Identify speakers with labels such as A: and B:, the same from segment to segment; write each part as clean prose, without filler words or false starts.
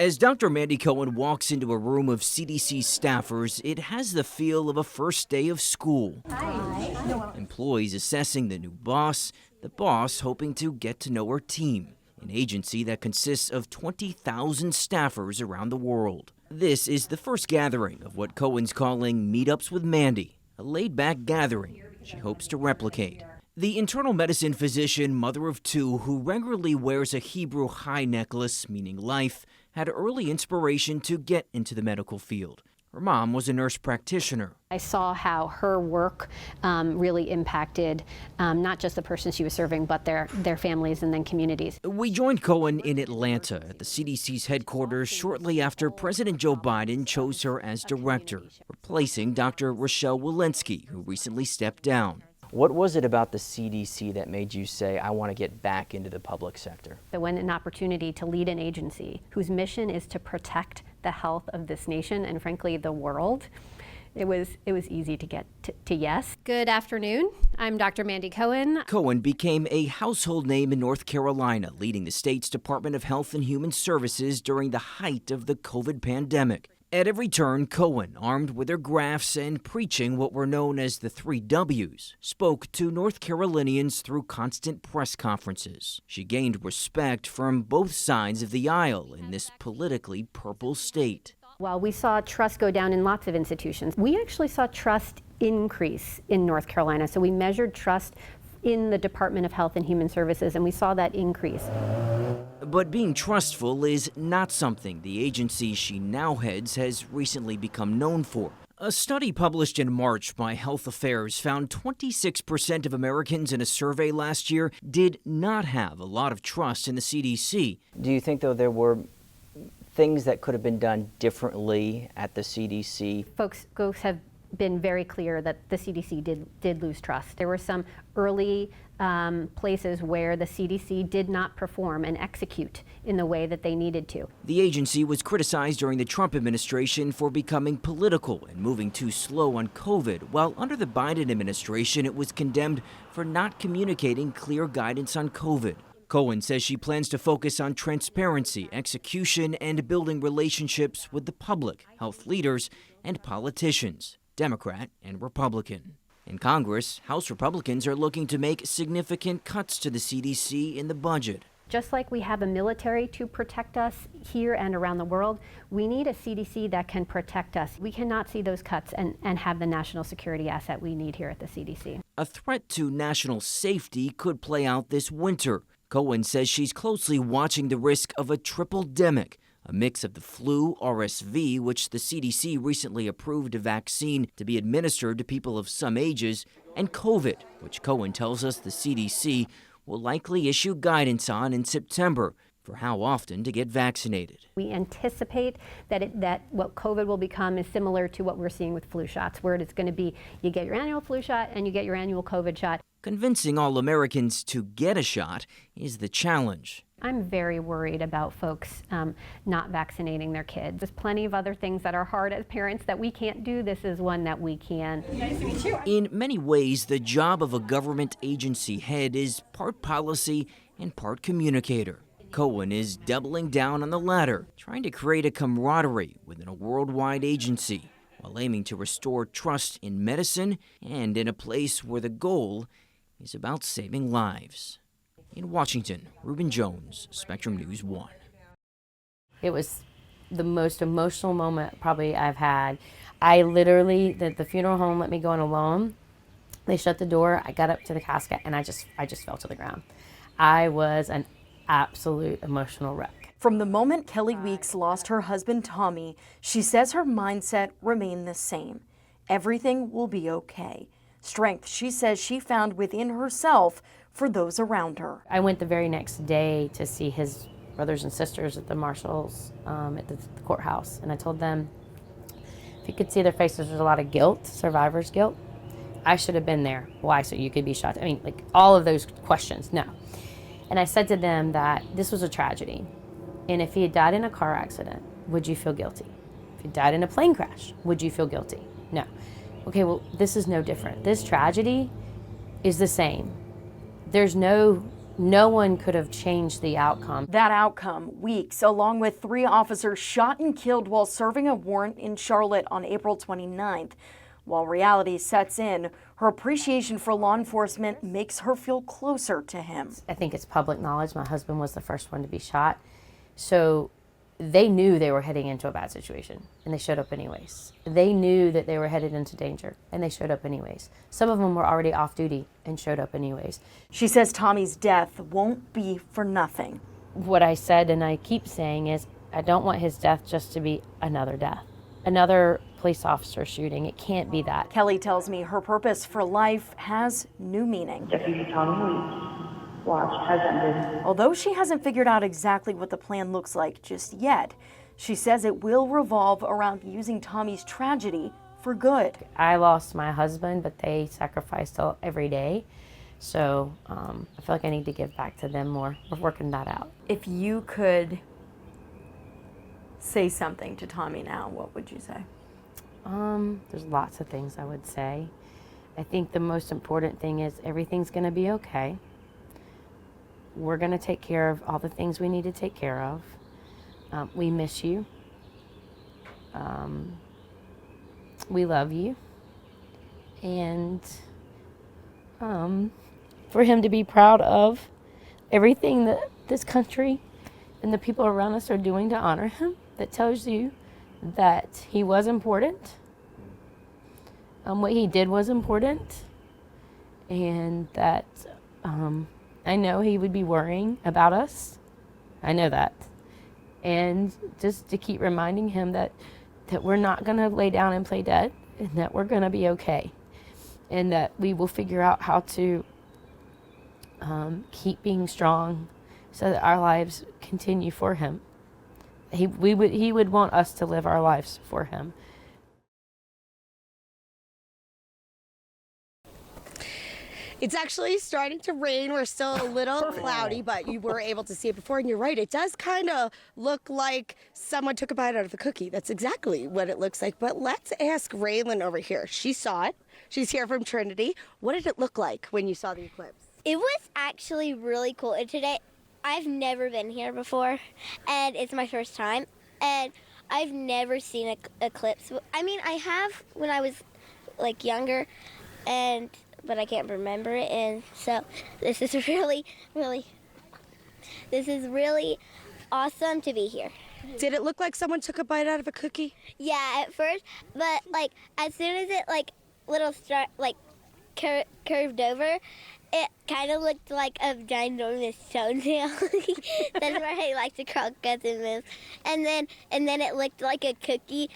A: As Dr. Mandy Cohen walks into a room of CDC staffers, it has the feel of a first day of school. Hi. Employees assessing the new boss, the boss hoping to get to know her team, an agency that consists of 20,000 staffers around the world. This is the first gathering of what Cohen's calling Meetups with Mandy, a laid-back gathering she hopes to replicate. The internal medicine physician, mother of two, who regularly wears a Hebrew high necklace, meaning life, had early inspiration to get into the medical field. Her mom was a nurse practitioner.
B: I saw how her work really impacted not just the person she was serving, but their families and then communities.
A: We joined Cohen in Atlanta at the CDC's headquarters shortly after President Joe Biden chose her as director, replacing Dr. Rochelle Walensky, who recently stepped down. What was it about the CDC that made you say, I want to get back into the public sector?
B: So when an opportunity to lead an agency whose mission is to protect the health of this nation and frankly the world, it was easy to get to yes.
C: Good afternoon. I'm Dr. Mandy Cohen.
A: Cohen became a household name in North Carolina, leading the state's Department of Health and Human Services during the height of the COVID pandemic. At every turn, Cohen, armed with her graphs and preaching what were known as the 3 W's, spoke to North Carolinians through constant press conferences. She gained respect from both sides of the aisle in this politically purple state.
B: While we saw trust go down in lots of institutions, we actually saw trust increase in North Carolina. So we measured trust in the Department of Health and Human Services, and we saw that increase.
A: But being trustful is not something the agency she now heads has recently become known for. A study published in March by Health Affairs found 26% of Americans in a survey last year did not have a lot of trust in the CDC. Do you think, though, there were things that could have been done differently at the CDC?
B: Folks have been very clear that the CDC did lose trust. There were some early places where the CDC did not perform and execute in the way that they needed to.
A: The agency was criticized during the Trump administration for becoming political and moving too slow on COVID, while under the Biden administration it was condemned for not communicating clear guidance on COVID. Cohen says she plans to focus on transparency, execution, and building relationships with the public, health leaders, and politicians, Democrat and Republican. In Congress, House Republicans are looking to make significant cuts to the CDC in the budget.
B: Just like we have a military to protect us here and around the world, we need a CDC that can protect us. We cannot see those cuts and have the national security asset we need here at the CDC.
A: A threat to national safety could play out this winter. Cohen says she's closely watching the risk of a triple-demic, a mix of the flu, RSV, which the CDC recently approved a vaccine to be administered to people of some ages, and COVID, which Cohen tells us the CDC will likely issue guidance on in September for how often to get vaccinated.
B: We anticipate that what COVID will become is similar to what we're seeing with flu shots, where it's going to be you get your annual flu shot and you get your annual COVID shot.
A: Convincing all Americans to get a shot is the challenge.
B: I'm very worried about folks not vaccinating their kids. There's plenty of other things that are hard as parents that we can't do. This is one that we can.
C: Nice to meet you.
A: In many ways, the job of a government agency head is part policy and part communicator. Cohen is doubling down on the latter, trying to create a camaraderie within a worldwide agency, while aiming to restore trust in medicine and in a place where the goal is about saving lives. In Washington, Reuben Jones, Spectrum News 1.
D: It was the most emotional moment probably I've had. I literally, the funeral home let me go in alone. They shut the door. I got up to the casket and I just fell to the ground. I was an absolute emotional wreck.
E: From the moment Kelly Weeks lost her husband Tommy, she says her mindset remained the same. Everything will be okay. Strength, she says, she found within herself for those around her.
D: I went the very next day to see his brothers and sisters at the marshals at the courthouse, and I told them, if you could see their faces, there's a lot of guilt, survivor's guilt. I should have been there. Why? So you could be shot? I mean, like all of those questions, no. And I said to them that this was a tragedy, and if he had died in a car accident, would you feel guilty? If he died in a plane crash, would you feel guilty? No. Okay, well, this is no different. This tragedy is the same. There's no no one could have changed the outcome.
E: That outcome, weeks, along with 3 officers shot and killed while serving a warrant in Charlotte on April 29th. While reality sets in, her appreciation for law enforcement makes her feel closer to him.
D: I think it's public knowledge my husband was the first one to be shot. So they knew they were heading into a bad situation, and they showed up anyways. They knew that they were headed into danger, and they showed up anyways. Some of them were already off duty and showed up anyways.
E: She says Tommy's death won't be for nothing.
D: What I said, and I keep saying, is I don't want his death just to be another death, another police officer shooting. It can't be that.
E: Kelly tells me her purpose for life has new meaning.
F: Deputy Tommy Lee's watch has ended.
E: Although she hasn't figured out exactly what the plan looks like just yet, she says it will revolve around using Tommy's tragedy for good.
D: I lost my husband, but they sacrificed every day. So I feel like I need to give back to them more. We're working that out.
E: If you could say something to Tommy now, what would you say?
D: There's lots of things I would say. I think the most important thing is everything's going to be okay. We're going to take care of all the things we need to take care of. We miss you. We love you. And for him to be proud of everything that this country and the people around us are doing to honor him, that tells you that he was important. What he did was important, and that I know he would be worrying about us. I know that. And just to keep reminding him that we're not going to lay down and play dead, and that we're going to be okay, and that we will figure out how to keep being strong so that our lives continue for him. He would want us to live our lives for him.
G: It's actually starting to rain. We're still a little cloudy, but you were able to see it before. And you're right, it does kind of look like someone took a bite out of a cookie. That's exactly what it looks like. But let's ask Raylan over here. She saw it. She's here from Trinity. What did it look like when you saw the eclipse?
H: It was actually really cool. And today, I've never been here before, and it's my first time. And I've never seen an eclipse. I mean, I have when I was like younger, but I can't remember it, and so this is really awesome to be here.
G: Did it look like someone took a bite out of a cookie?
H: Yeah, at first, but like as soon as it curved over, it kind of looked like a ginormous toenail. That's why I like to crawl cuts and move. And then it looked like a cookie.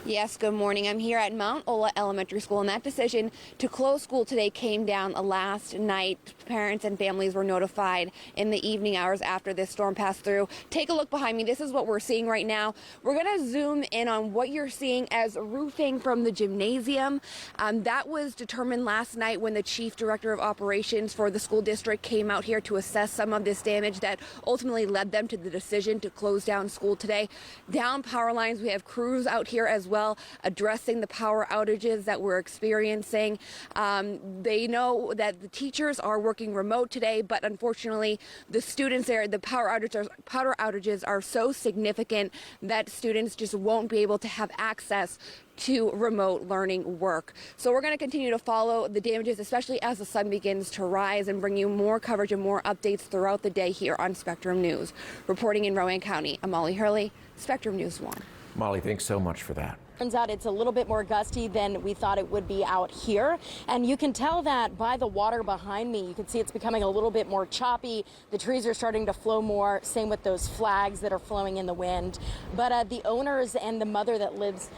I: Yes, good morning. I'm here at Mount Ola Elementary School, and that decision to close school today came down last night. Parents and families were notified in the evening hours after this storm passed through. Take a look behind me. This is what we're seeing right now. We're going to zoom in on what you're seeing as roofing from the gymnasium. That was determined last night when the chief director of operations for the school district came out here to assess some of this damage that ultimately led them to the decision to close down school today. Down power lines, we have crews out here as well addressing the power outages that we're experiencing. They know that the teachers are working remote today, but unfortunately the students there, the power outages are so significant that students just won't be able to have access to remote learning work. So we're going to continue to follow the damages, especially as the sun begins to rise, and bring you more coverage and more updates throughout the day here on Spectrum News. Reporting in Rowan County, I'm Molly Hurley, Spectrum News 1.
J: Molly, thanks so much for that.
K: Turns out it's a little bit more gusty than we thought it would be out here. And you can tell that by the water behind me. You can see it's becoming a little bit more choppy. The trees are starting to flow more. Same with those flags that are flowing in the wind. But the owners and the mother that lives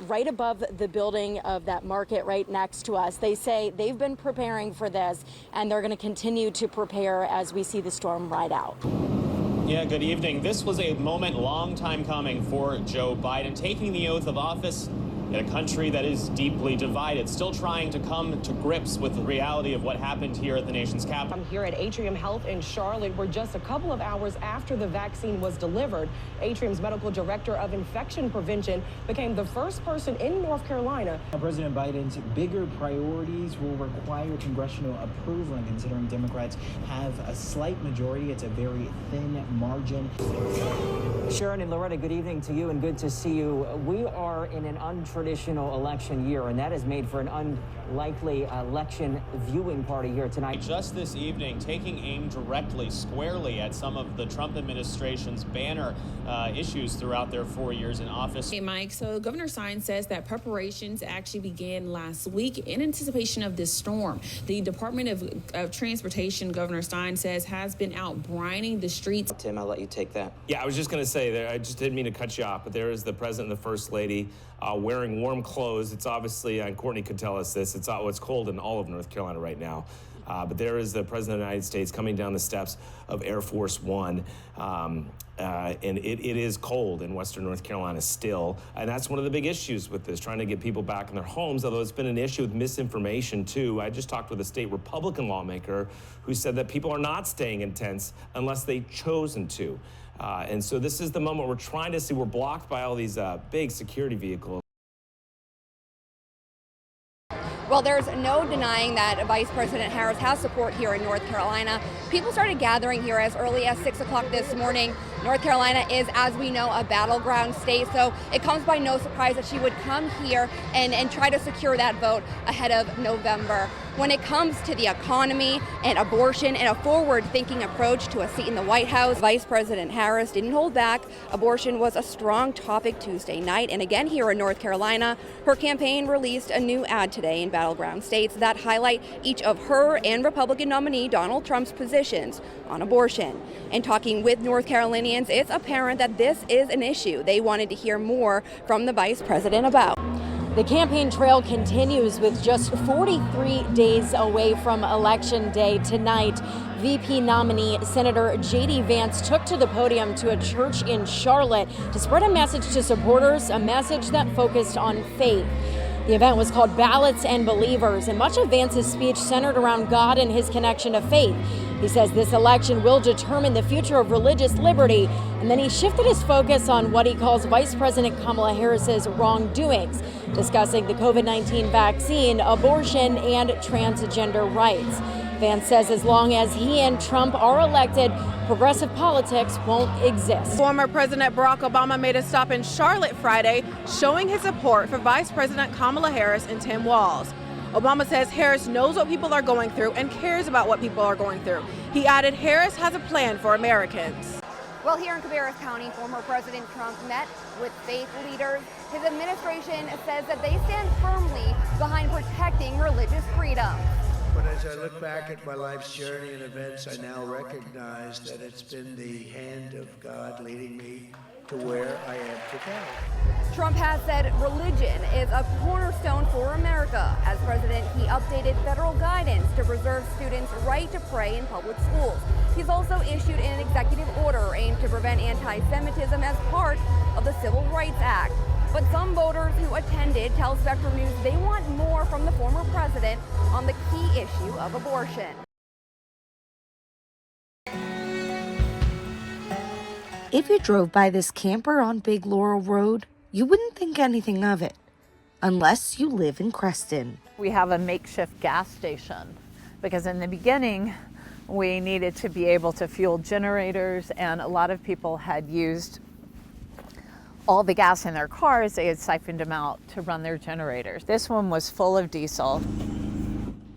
K: right above the building of that market right next to us, they say they've been preparing for this, and they're going to continue to prepare as we see the storm ride out.
L: Yeah, good evening. This was a moment long time coming for Joe Biden, taking the oath of office in a country that is deeply divided, still trying to come to grips with the reality of what happened here at the nation's capital.
M: I'm here at Atrium Health in Charlotte, where just a couple of hours after the vaccine was delivered, Atrium's medical director of infection prevention became the first person in North Carolina.
N: President Biden's bigger priorities will require congressional approval, and considering Democrats have a slight majority, it's a very thin margin.
O: Sharon and Loretta, good evening to you and good to see you. We are in an untraditional election year, and that has made for an unlikely election viewing party here tonight.
L: Just this evening, taking aim directly, squarely at some of the Trump administration's banner issues throughout their 4 years in office.
P: Hey, Mike, so Governor Onscenes says that preparations actually began last week in anticipation of this storm. The Department of Transportation, Governor Onscenes says, has been out brining the streets.
O: Tim, I'll let you take that.
Q: Yeah, I was just going to say there, I just didn't mean to cut you off, but there is the president and the first lady wearing warm clothes. It's obviously, and Courtney could tell us this, it's cold in all of North Carolina right now. But there is the president of the United States coming down the steps of Air Force One. And it is cold in Western North Carolina still. And that's one of the big issues with this, trying to get people back in their homes, although it's been an issue with misinformation too. I just talked with a state Republican lawmaker who said that people are not staying in tents unless they've chosen to. And so this is the moment we're trying to see. We're blocked by all these big security vehicles.
I: Well, there's no denying that Vice President Harris has support here in North Carolina. People started gathering here as early as 6 o'clock this morning. North Carolina is, as we know, a battleground state, so it comes by no surprise that she would come here and try to secure that vote ahead of November. When it comes to the economy and abortion and a forward-thinking approach to a seat in the White House, Vice President Harris didn't hold back. Abortion was a strong topic Tuesday night, and again here in North Carolina, her campaign released a new ad today in battleground states that highlight each of her and Republican nominee Donald Trump's positions on abortion. And talking with North Carolinians, it's apparent that this is an issue they wanted to hear more from the vice president about.
K: The campaign trail continues with just 43 days away from Election Day. Tonight, VP nominee Senator J.D. Vance took to the podium to a church in Charlotte to spread a message to supporters, a message that focused on faith. The event was called Ballots and Believers, and much of Vance's speech centered around God and his connection to faith. He says this election will determine the future of religious liberty, and then he shifted his focus on what he calls Vice President Kamala Harris's wrongdoings, discussing the COVID-19 vaccine, abortion, and transgender rights. Vance says as long as he and Trump are elected, progressive politics won't exist.
R: Former President Barack Obama made a stop in Charlotte Friday, showing his support for Vice President Kamala Harris and Tim Walz. Obama says Harris knows what people are going through and cares about what people are going through. He added Harris has a plan for Americans.
I: Well, here in Cabarrus County, former President Trump met with faith leaders. His administration says that they stand firmly behind protecting religious freedom.
S: But as I look back at my life's journey and events, I now recognize that it's been the hand of God leading me to where I am today.
I: Trump has said religion is a cornerstone for America. As president, he updated federal guidance to preserve students' right to pray in public schools. He's also issued an executive order aimed to prevent anti-Semitism as part of the Civil Rights Act. But some voters who attended tell Spectrum News they want more from the former president on the key issue of abortion.
T: If you drove by this camper on Big Laurel Road, you wouldn't think anything of it, unless you live in Creston.
U: We have a makeshift gas station because in the beginning, we needed to be able to fuel generators, and a lot of people had used all the gas in their cars. They had siphoned them out to run their generators. This one was full of diesel.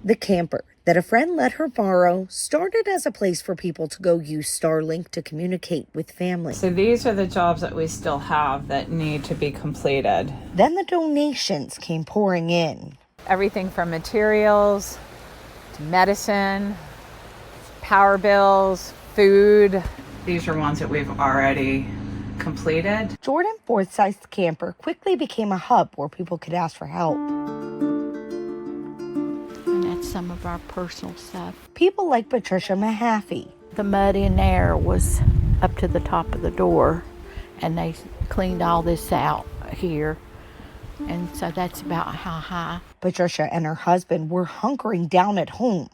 T: The camper that a friend let her borrow started as a place for people to go use Starlink to communicate with family.
U: So these are the jobs that we still have that need to be completed.
T: Then the donations came pouring in.
U: Everything from materials to medicine, power bills, food. These are ones that we've already completed.
T: Jordan Forsyth's camper quickly became a hub where people could ask for help.
V: And that's some of our personal stuff.
T: People like Patricia Mahaffey.
V: The mud in there was up to the top of the door, and they cleaned all this out here. And so that's about how high.
T: Patricia and her husband were hunkering down at home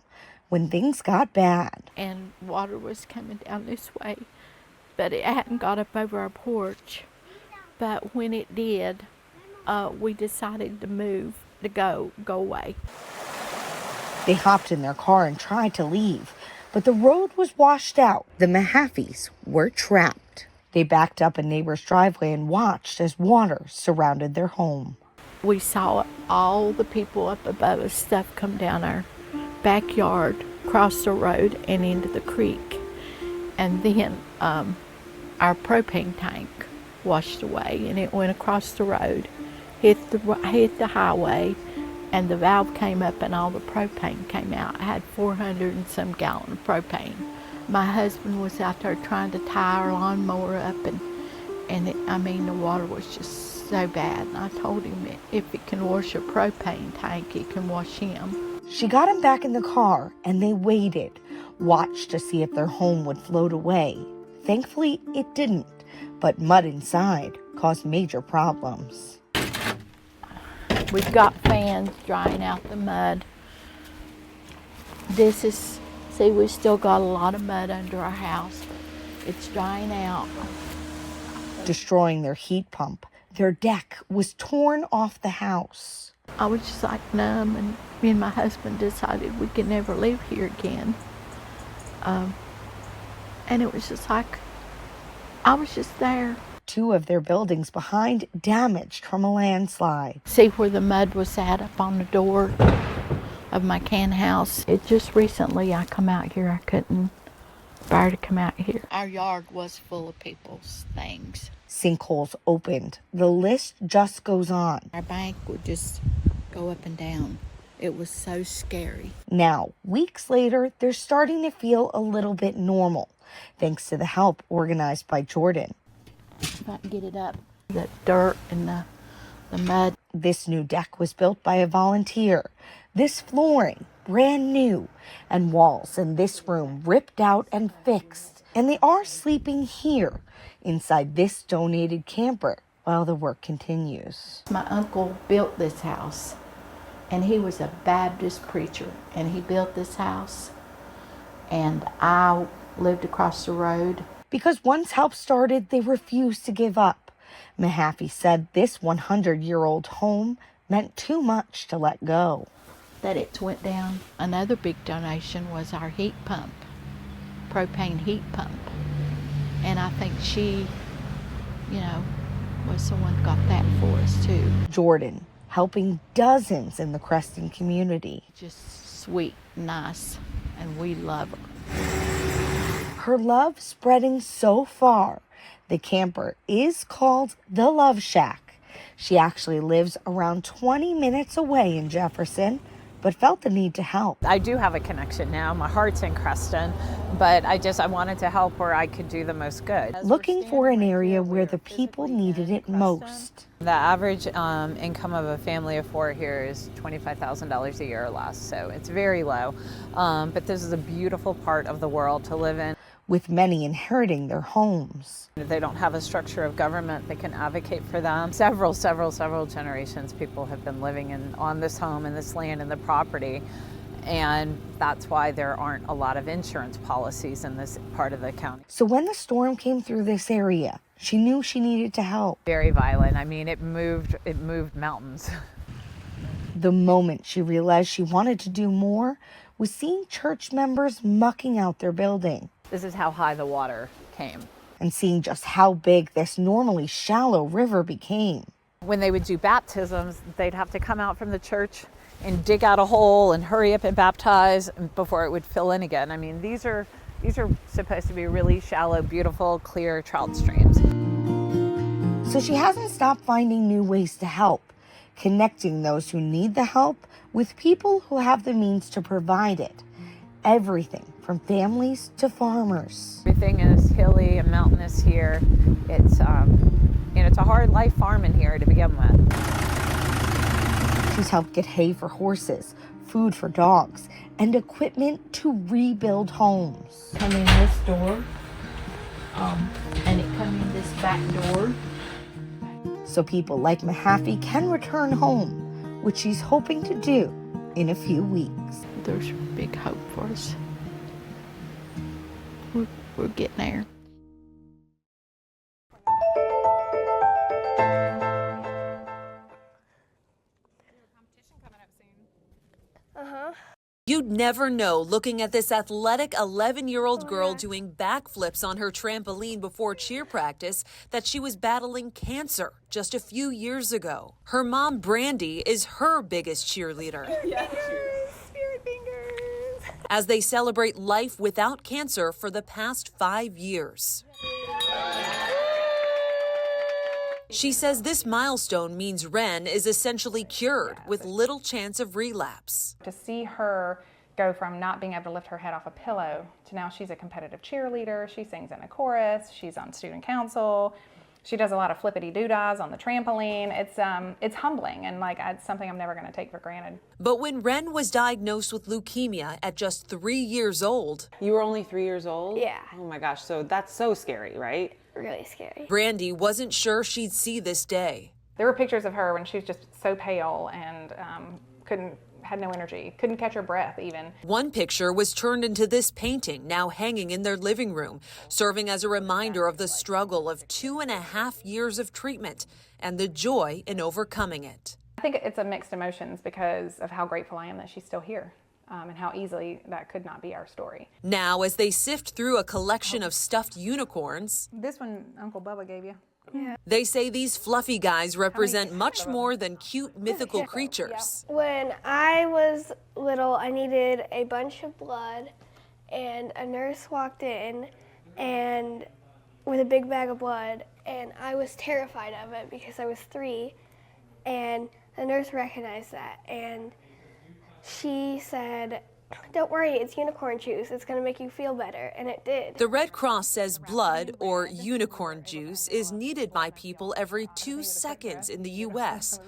T: when things got bad.
V: And water was coming down this way, but it hadn't got up over our porch. But when it did, we decided to move, to go away.
T: They hopped in their car and tried to leave, but the road was washed out. The Mahafis were trapped. They backed up a neighbor's driveway and watched as water surrounded their home.
V: We saw all the people up above us stuff come down our backyard, cross the road, and into the creek. And then our propane tank washed away, and it went across the road, hit the highway, and the valve came up and all the propane came out. I had 400 and some gallon of propane. My husband was out there trying to tie our lawnmower up, and the water was just so bad. And I told him if it can wash a propane tank, it can wash him.
T: She got him back in the car, and they waited, watched to see if their home would float away. Thankfully, it didn't, but mud inside caused major problems.
V: We've got fans drying out the mud. We still got a lot of mud under our house. It's drying out.
T: Destroying their heat pump, their deck was torn off the house.
V: I was just like numb, and me and my husband decided we could never live here again. And it was just like, I was just there.
T: 2 of their buildings behind damaged from a landslide.
V: See where the mud was at up on the door of my can house. It just recently I come out here, I couldn't bear to come out here. Our yard was full of people's things.
T: Sinkholes opened. The list just goes on.
V: Our bank would just go up and down. It was so scary.
T: Now, weeks later, they're starting to feel a little bit normal, thanks to the help organized by Jordan.
V: If I can get it up, the dirt and the mud.
T: This new deck was built by a volunteer. This flooring, brand new, and walls in this room ripped out and fixed. And they are sleeping here, inside this donated camper, while the work continues.
V: My uncle built this house, and he was a Baptist preacher, and he built this house, and I lived across the road.
T: Because once help started, they refused to give up. Mahaffey said this 100-year-old home meant too much to let go.
V: That it went down. Another big donation was our heat pump, propane heat pump. And I think she, was the one who got that for us too.
T: Jordan, helping dozens in the Creston community.
V: Just sweet, nice, and we love her.
T: Her love spreading so far, the camper is called the Love Shack. She actually lives around 20 minutes away in Jefferson, but felt the need to help.
U: I do have a connection now. My heart's in Creston, but I wanted to help where I could do the most good.
T: Looking for an area where the people needed it most.
U: The average income of a family of 4 here is $25,000 a year or less, so it's very low. But this is a beautiful part of the world to live in.
T: With many inheriting their homes.
U: They don't have a structure of government that can advocate for them. Several generations people have been living on this home and this land and the property, and that's why there aren't a lot of insurance policies in this part of the county.
T: So when the storm came through this area, she knew she needed to help.
U: Very violent. I mean, it moved mountains.
T: The moment she realized she wanted to do more was seeing church members mucking out their building.
U: This is how high the water came.
T: And seeing just how big this normally shallow river became.
U: When they would do baptisms, they'd have to come out from the church and dig out a hole and hurry up and baptize before it would fill in again. I mean, these are supposed to be really shallow, beautiful, clear trout streams.
T: So she hasn't stopped finding new ways to help, connecting those who need the help with people who have the means to provide it. Everything from families to farmers.
U: Everything is hilly and mountainous here. It's it's a hard life farming here to begin with.
T: She's helped get hay for horses, food for dogs, and equipment to rebuild homes.
V: Come in this door, and it come in this back door.
T: so people like Mahaffey can return home, which she's hoping to do in a few weeks.
V: There's big hope for us. We're getting there.
B: You'd never know, looking at this athletic 11-year-old girl doing backflips on her trampoline before cheer practice, that she was battling cancer just a few years ago. Her mom, Brandy, is her biggest cheerleader.
C: Spirit fingers.
B: As they celebrate life without cancer for the past 5 years. She says this milestone means Ren is essentially cured with little chance of relapse.
W: To see her go from not being able to lift her head off a pillow to now she's a competitive cheerleader, she sings in a chorus, she's on student council, she does a lot of flippity-doo-dahs on the trampoline. It's humbling, and it's something I'm never going to take for granted.
B: But when Ren was diagnosed with leukemia at just 3 years old.
X: You were only 3 years old?
H: Yeah.
X: Oh my gosh, so that's so scary, right?
H: Really scary.
B: Brandy wasn't sure she'd see this day.
W: There were pictures of her when she was just so pale and had no energy, couldn't catch her breath even.
B: One picture was turned into this painting, now hanging in their living room, serving as a reminder of the struggle of 2.5 years of treatment and the joy in overcoming it.
W: I think it's a mixed emotions because of how grateful I am that she's still here. And how easily that could not be our story.
B: Now, as they sift through a collection of stuffed unicorns,
W: this one Uncle Bubba gave you.
H: Yeah.
B: They say these fluffy guys represent much more than cute mythical creatures.
H: When I was little, I needed a bunch of blood, and a nurse walked in and with a big bag of blood, and I was terrified of it because I was 3, and the nurse recognized that, and she said, "Don't worry, it's unicorn juice. It's going to make you feel better," and it did.
B: The Red Cross says blood, or unicorn juice, is needed by people every 2 seconds in the U.S.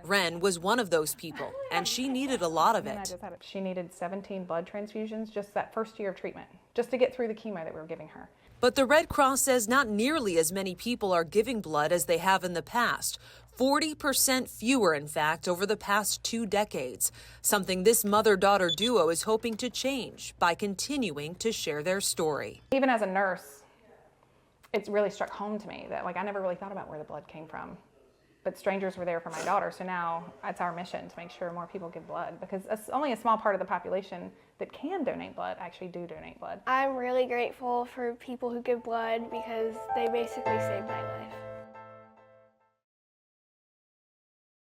B: Ren was one of those people, and she needed a lot of it.
W: She needed 17 blood transfusions just that first year of treatment, just to get through the chemo that we were giving her.
B: But the Red Cross says not nearly as many people are giving blood as they have in the past. 40% fewer, in fact, over the past 2 decades, something this mother-daughter duo is hoping to change by continuing to share their story.
W: Even as a nurse, it's really struck home to me that I never really thought about where the blood came from. But strangers were there for my daughter, so now it's our mission to make sure more people give blood, because only a small part of the population that can donate blood actually do donate blood.
H: I'm really grateful for people who give blood because they basically saved my life.